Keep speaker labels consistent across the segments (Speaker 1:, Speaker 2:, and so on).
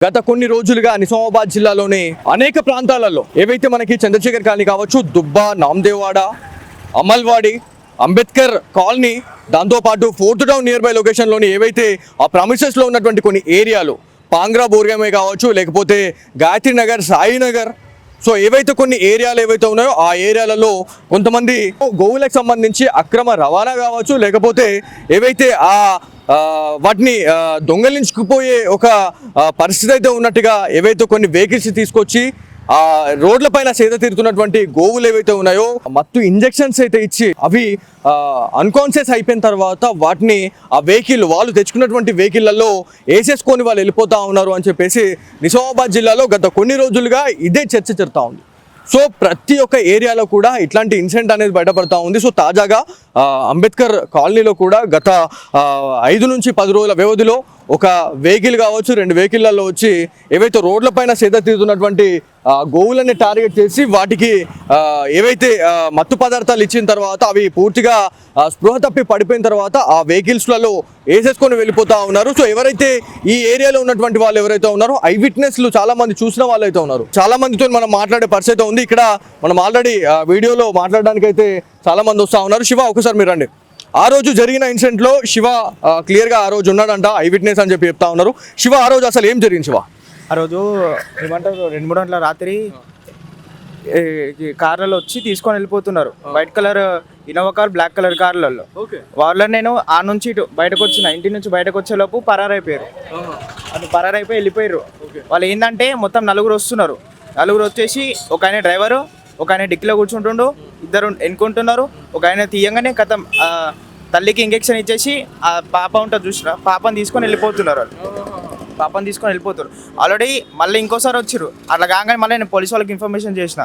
Speaker 1: గత కొన్ని రోజులుగా నిజామాబాద్ జిల్లాలోని అనేక ప్రాంతాలలో ఏవైతే మనకి చంద్రశేఖర్ కాలనీ కావచ్చు, దుబ్బా, నామదేవాడ, అమల్వాడి, అంబేద్కర్ కాలనీ, దాంతోపాటు ఫోర్త్ టౌన్ నియర్ బై లొకేషన్లోని ఏవైతే ఆ ప్రామిసెస్లో ఉన్నటువంటి కొన్ని ఏరియాలు, పాంగ్రా బోర్గమే కావచ్చు, లేకపోతే గాయత్రి నగర్, సాయినగర్, సో ఏవైతే కొన్ని ఏరియాలు ఏవైతే ఉన్నాయో ఆ ఏరియాలలో కొంతమంది గోవులకు సంబంధించి అక్రమ రవాణా కావచ్చు, లేకపోతే ఏవైతే వాటిని దొంగలించుకుపోయే ఒక పరిస్థితి అయితే ఉన్నట్టుగా ఏవైతే కొన్ని వెహికల్స్ తీసుకొచ్చి రోడ్లపైన సేద తీరుతున్నటువంటి గోవులు ఏవైతే ఉన్నాయో మత్తు ఇంజెక్షన్స్ అయితే ఇచ్చి అవి అన్కాన్షియస్ అయిపోయిన తర్వాత వాటిని ఆ వెహికల్ వాళ్ళు తెచ్చుకున్నటువంటి వెహికల్లలో వేసేసుకొని వాళ్ళు వెళ్ళిపోతూ ఉన్నారు అని చెప్పేసి నిజామాబాద్ జిల్లాలో గత కొన్ని రోజులుగా ఇదే చర్చ జరుగుతూ ఉంది. సో ప్రతి ఒక్క ఏరియాలో కూడా ఇట్లాంటి ఇన్సిడెంట్ అనేది బయటపడతా ఉంది. సో తాజాగా అంబేద్కర్ కాలనీలో కూడా గత 5 నుంచి 10 రోజుల వ్యవధిలో ఒక వెహికల్ కావచ్చు, 2 వెహికల్లలో వచ్చి ఏవైతే రోడ్లపైన సేద తీరుతున్నటువంటి గోవులని టార్గెట్ చేసి వాటికి ఏవైతే మత్తు పదార్థాలు ఇచ్చిన తర్వాత అవి పూర్తిగా స్పృహ తప్పి పడిపోయిన తర్వాత ఆ వెహికల్స్లలో వేసేసుకొని వెళ్ళిపోతూ ఉన్నారు. సో ఎవరైతే ఈ ఏరియాలో ఉన్నటువంటి వాళ్ళు ఎవరైతే ఉన్నారో ఐ విట్నెస్లు చాలా మంది చూసిన వాళ్ళు అయితే ఉన్నారు. చాలా మందితో మనం మాట్లాడే పరిస్థితి ఉంది. ఇక్కడ మనం ఆల్రెడీ వీడియోలో మాట్లాడడానికి అయితే చాలా మంది వస్తూ ఉన్నారు. శివ, ఒకసారి మీరు రండి. ఆ రోజు జరిగిన ఇన్సిడెంట్లో శివ క్లియర్గా ఆ రోజు ఉన్నాడంట, ఐ విట్నెస్ అని చెప్పి చెప్తా ఉన్నారు. శివ, ఆ రోజు అసలు ఏం జరిగింది? శివ,
Speaker 2: ఆ రోజు ఏమంటారు 2-3 గంటల రాత్రి కార్లలో వచ్చి తీసుకొని వెళ్ళిపోతున్నారు. White colour Innova car, black colour కార్లలో. వాళ్ళని నేను ఆ నుంచి ఇటు బయటకు వచ్చిన, ఇంటి నుంచి బయటకు వచ్చేలోపు పరారైపోయారు. అది పరారైపోయి వెళ్ళిపోయారు. వాళ్ళు ఏంటంటే మొత్తం 4 వస్తున్నారు. 4 వచ్చేసి ఒక ఆయన డ్రైవరు, ఒక ఆయన డిక్కీలో కూర్చుంటుండు, 2 ఎన్నుకుంటున్నారు. ఒక ఆయన తీయంగానే కథం తల్లికి ఇంజెక్షన్ ఇచ్చేసి ఆ పాప ఉంటుంది చూసిన పాపని తీసుకొని వెళ్ళిపోతున్నారు. పాపని తీసుకొని వెళ్ళిపోతారు. ఆల్రెడీ మళ్ళీ ఇంకోసారి వచ్చారు. అట్లా కాగానే మళ్ళీ నేను పోలీస్ వాళ్ళకి ఇన్ఫర్మేషన్ చేసిన.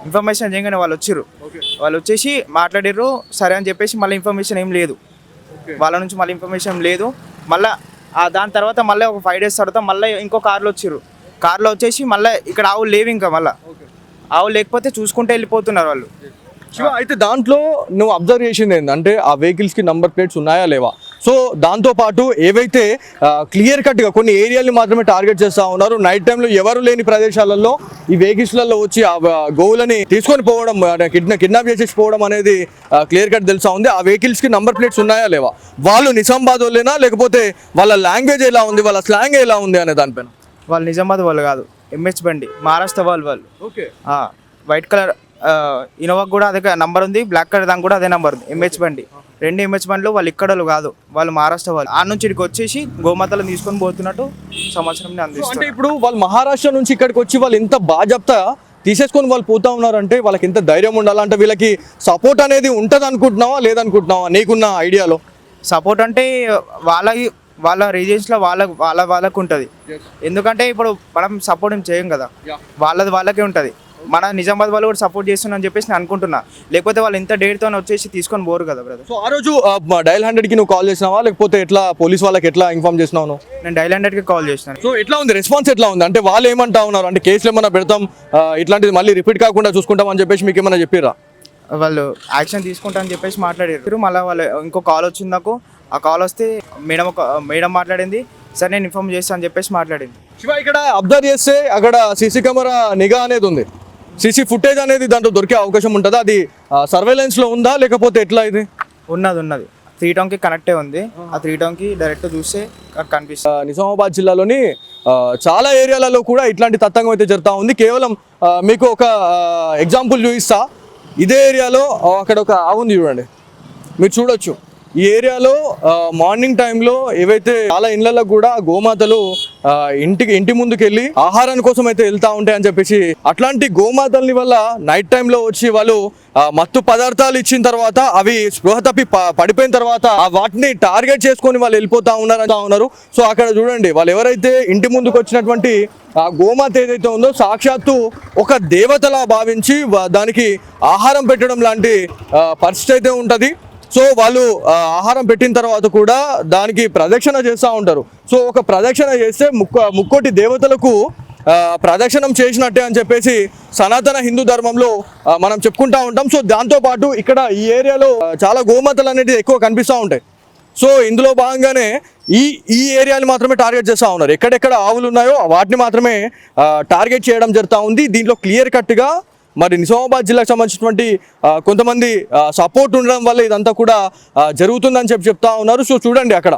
Speaker 2: ఇన్ఫర్మేషన్ చేయగానే వాళ్ళు వచ్చారు. వాళ్ళు వచ్చేసి మాట్లాడారు. సరే అని చెప్పేసి మళ్ళీ ఇన్ఫర్మేషన్ ఏం లేదు వాళ్ళ నుంచి. మళ్ళీ ఇన్ఫర్మేషన్ లేదు. మళ్ళీ దాని తర్వాత మళ్ళీ ఒక 5 days తర్వాత మళ్ళీ ఇంకో కార్లో వచ్చారు. కార్లో వచ్చేసి మళ్ళీ ఇక్కడ ఆవులు లేవు. ఇంకా మళ్ళీ ఆవులు లేకపోతే చూసుకుంటే వెళ్ళిపోతున్నారు వాళ్ళు.
Speaker 1: శివ, అయితే దాంట్లో నువ్వు అబ్జర్వ్ చేసింది ఏంటంటే ఆ వెహికల్స్కి నంబర్ ప్లేట్స్ ఉన్నాయా లేవా? సో దాంతోపాటు ఏవైతే క్లియర్ కట్గా కొన్ని ఏరియాలని మాత్రమే టార్గెట్ చేస్తూ ఉన్నారు. నైట్ టైంలో ఎవరు లేని ప్రదేశాలలో ఈ వెహికల్స్లలో వచ్చి ఆ గోవులని తీసుకొని పోవడం, కిడ్నాప్ చేసేసి పోవడం అనేది క్లియర్ కట్ తెలుసా ఉంది. ఆ వెహికల్స్కి నంబర్ ప్లేట్స్ ఉన్నాయా లేవా? వాళ్ళు నిజామాబాద్ వాళ్ళేనా, లేకపోతే వాళ్ళ లాంగ్వేజ్ ఎలా ఉంది, వాళ్ళ స్లాంగ్ ఎలా ఉంది అనే దానిపైన?
Speaker 2: వాళ్ళు నిజామాబాద్ వాళ్ళు కాదు, ఎంహెచ్ బండి, మహారాష్ట్ర వాళ్ళు.
Speaker 1: ఓకే.
Speaker 2: వైట్ కలర్ ఇన్నోవాకి కూడా అదే నెంబర్ ఉంది, బ్లాక్ కలర్ దానికి కూడా అదే నెంబర్ ఉంది, ఎంహెచ్ బండి. 2 ఎంహెచ్ బండ్లు. వాళ్ళు ఇక్కడ కాదు, వాళ్ళు మహారాష్ట్ర వాళ్ళు. ఆ నుంచి ఇక్కడికి వచ్చేసి గోమాతలను తీసుకొని పోతున్నట్టు సమాచారం అందిస్తారు.
Speaker 1: అంటే ఇప్పుడు వాళ్ళు మహారాష్ట్ర నుంచి ఇక్కడికి వచ్చి వాళ్ళు ఇంత బాధ్యత తీసేసుకొని వాళ్ళు పోతా ఉన్నారంటే వాళ్ళకి ఎంత ధైర్యం ఉండాలంటే వీళ్ళకి సపోర్ట్ అనేది ఉంటుంది అనుకుంటున్నావా లేదనుకుంటున్నావా నీకున్న ఐడియాలో?
Speaker 2: సపోర్ట్ అంటే వాళ్ళ రీజియన్స్లో వాళ్ళకు ఉంటుంది. ఎందుకంటే ఇప్పుడు మనం సపోర్ట్ ఏం చేయం కదా, వాళ్ళకే ఉంటుంది. మన నిజామాబాద్ వాళ్ళు కూడా సపోర్ట్ చేస్తున్నారని చెప్పేసి నేను అనుకుంటున్నా. లేకపోతే వాళ్ళు ఇంత డేట్తో వచ్చేసి తీసుకొని పోరు కదా బ్రదర్.
Speaker 1: సో ఆ రోజు డయల్ 100కి నువ్వు కాల్ చేసినావా, లేకపోతే ఎట్లా పోలీస్ వాళ్ళకి ఎట్లా ఇన్ఫార్మ్ చేసినావు?
Speaker 2: నేను డయల్ 100కి కాల్ చేసినాను.
Speaker 1: సో ఎట్లా ఉంది రెస్పాన్స్? ఎట్లా ఉంది అంటే వాళ్ళు ఏమంటా ఉన్నారు అంటే కేసులు ఏమన్నా పెడతాం, ఇట్లాంటిది మళ్ళీ రిపీట్ కాకుండా చూసుకుంటాం అని చెప్పేసి మీకు ఏమన్నా చెప్పిరా?
Speaker 2: వాళ్ళు యాక్షన్ తీసుకుంటా అని చెప్పేసి మాట్లాడారు. మళ్ళీ వాళ్ళు ఇంకో కాల్ వచ్చింది నాకు. ఆ కాల్ వస్తే మేడం మాట్లాడింది. సరే నేను ఇన్ఫార్మ్ చేస్తాను అని చెప్పేసి మాట్లాడింది.
Speaker 1: శివ, ఇక్కడ అబ్జర్వ్ చేస్తే అక్కడ సీసీ కెమెరా నిఘా అనేది ఉంది, సీసీ ఫుటేజ్ అనేది దాంట్లో దొరికే అవకాశం ఉంటుందా? అది సర్వేలెన్స్లో ఉందా లేకపోతే ఎట్లా? ఇది
Speaker 2: ఉన్నది 3 టౌన్కి కనెక్టే ఉంది. ఆ 3 టౌన్కి డైరెక్ట్ చూస్తే కనిపిస్తుంది.
Speaker 1: నిజామాబాద్ జిల్లాలోని చాలా ఏరియాలలో కూడా ఇట్లాంటి తతంగం అయితే జరుగుతూ ఉంది. కేవలం మీకు ఒక ఎగ్జాంపుల్ చూపిస్తా. ఇదే ఏరియాలో అక్కడ ఒక ఆవు ఉంది చూడండి, మీరు చూడొచ్చు. ఈ ఏరియాలో మార్నింగ్ టైంలో ఏవైతే చాలా ఇళ్లలో కూడా గోమాతలు ఇంటి ముందుకు వెళ్ళి ఆహారం కోసం అయితే వెళ్తా ఉంటాయి అని చెప్పేసి అట్లాంటి గోమాతల్ని వల్ల నైట్ టైంలో వచ్చి వాళ్ళు మత్తు పదార్థాలు ఇచ్చిన తర్వాత అవి స్పృహ తప్పి పడిపోయిన తర్వాత వాటిని టార్గెట్ చేసుకొని వాళ్ళు వెళ్ళిపోతా ఉన్నారు. సో అక్కడ చూడండి, వాళ్ళు ఎవరైతే ఇంటి ముందుకు వచ్చినటువంటి ఆ గోమాత ఏదైతే ఉందో సాక్షాత్తు ఒక దేవతలా భావించి దానికి ఆహారం పెట్టడం లాంటి పరిస్థితి అయితే ఉంటుంది. సో వాళ్ళు ఆహారం పెట్టిన తర్వాత కూడా దానికి ప్రదక్షిణ చేస్తూ ఉంటారు. సో ఒక ప్రదక్షిణ చేస్తే ముక్కోటి దేవతలకు ప్రదక్షిణం చేసినట్టే అని చెప్పేసి సనాతన హిందూ ధర్మంలో మనం చెప్పుకుంటూ ఉంటాం. సో దాంతోపాటు ఇక్కడ ఈ ఏరియాలో చాలా గోమాతలు అనేవి ఎక్కువ కనిపిస్తూ ఉంటాయి. సో ఇందులో భాగంగానే ఈ ఈ ఏరియాని మాత్రమే టార్గెట్ చేస్తూ ఉన్నారు. ఎక్కడెక్కడ ఆవులు ఉన్నాయో వాటిని మాత్రమే టార్గెట్ చేయడం జరుగుతూ ఉంది. దీంట్లో క్లియర్ కట్గా మరి నిజామాబాద్ జిల్లాకు సంబంధించినటువంటి కొంతమంది సపోర్ట్ ఉండడం వల్ల ఇదంతా కూడా జరుగుతుందని చెప్తా ఉన్నారు. సో చూడండి, అక్కడ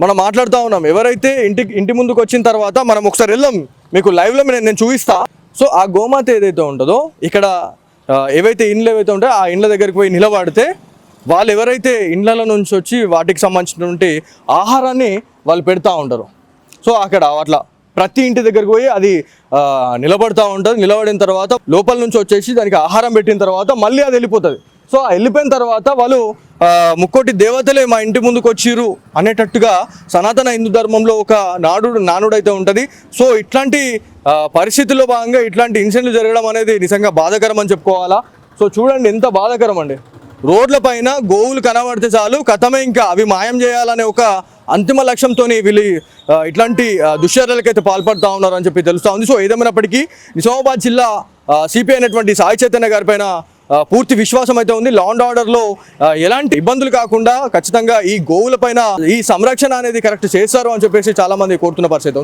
Speaker 1: మనం మాట్లాడుతూ ఉన్నాం. ఎవరైతే ఇంటి ముందుకు వచ్చిన తర్వాత మనం ఒకసారి వెళ్దాం, మీకు లైవ్లో నేను చూపిస్తా. సో ఆ గోమాత ఏదైతే ఉంటుందో ఇక్కడ ఏవైతే ఇండ్లు ఏవైతే ఉంటాయో ఆ ఇండ్ల దగ్గరికి పోయి నిలబడితే వాళ్ళు ఎవరైతే ఇండ్ల నుంచి వచ్చి వాటికి సంబంధించినటువంటి ఆహారాన్ని వాళ్ళు పెడతా ఉంటారు. సో అక్కడ అట్లా ప్రతి ఇంటి దగ్గరికి పోయి అది నిలబడుతూ ఉంటుంది. నిలబడిన తర్వాత లోపల నుంచి వచ్చేసి దానికి ఆహారం పెట్టిన తర్వాత మళ్ళీ అది వెళ్ళిపోతుంది. సో ఆ వెళ్ళిపోయిన తర్వాత వాళ్ళు ముక్కోటి దేవతలే మా ఇంటి ముందుకు వచ్చిర్రు అనేటట్టుగా సనాతన హిందూ ధర్మంలో ఒక నానుడు అయితే ఉంటుంది. సో ఇట్లాంటి పరిస్థితుల్లో భాగంగా ఇట్లాంటి ఇన్సిడెంట్లు జరగడం అనేది నిజంగా బాధాకరం అని చెప్పుకోవాలా. సో చూడండి ఎంత బాధాకరం అండి. రోడ్ల పైన గోవులు కనబడితే చాలు కథమే, ఇంకా అవి మాయం చేయాలనే ఒక అంతిమ లక్ష్యంతో వీళ్ళు ఇట్లాంటి దుశ్చర్యలకైతే పాల్పడుతూ ఉన్నారు అని చెప్పి తెలుస్తూ ఉంది. సో ఏదేమైనప్పటికీ నిజామాబాద్ జిల్లా సిపి అయినటువంటి సాయి చైతన్య గారి పైన పూర్తి విశ్వాసం అయితే ఉంది. లా అండ్ ఆర్డర్లో ఎలాంటి ఇబ్బందులు కాకుండా ఖచ్చితంగా ఈ గోవుల పైన ఈ సంరక్షణ అనేది కరెక్ట్ చేస్తారు అని చెప్పేసి చాలా మంది కోరుతున్న పరిస్థితి.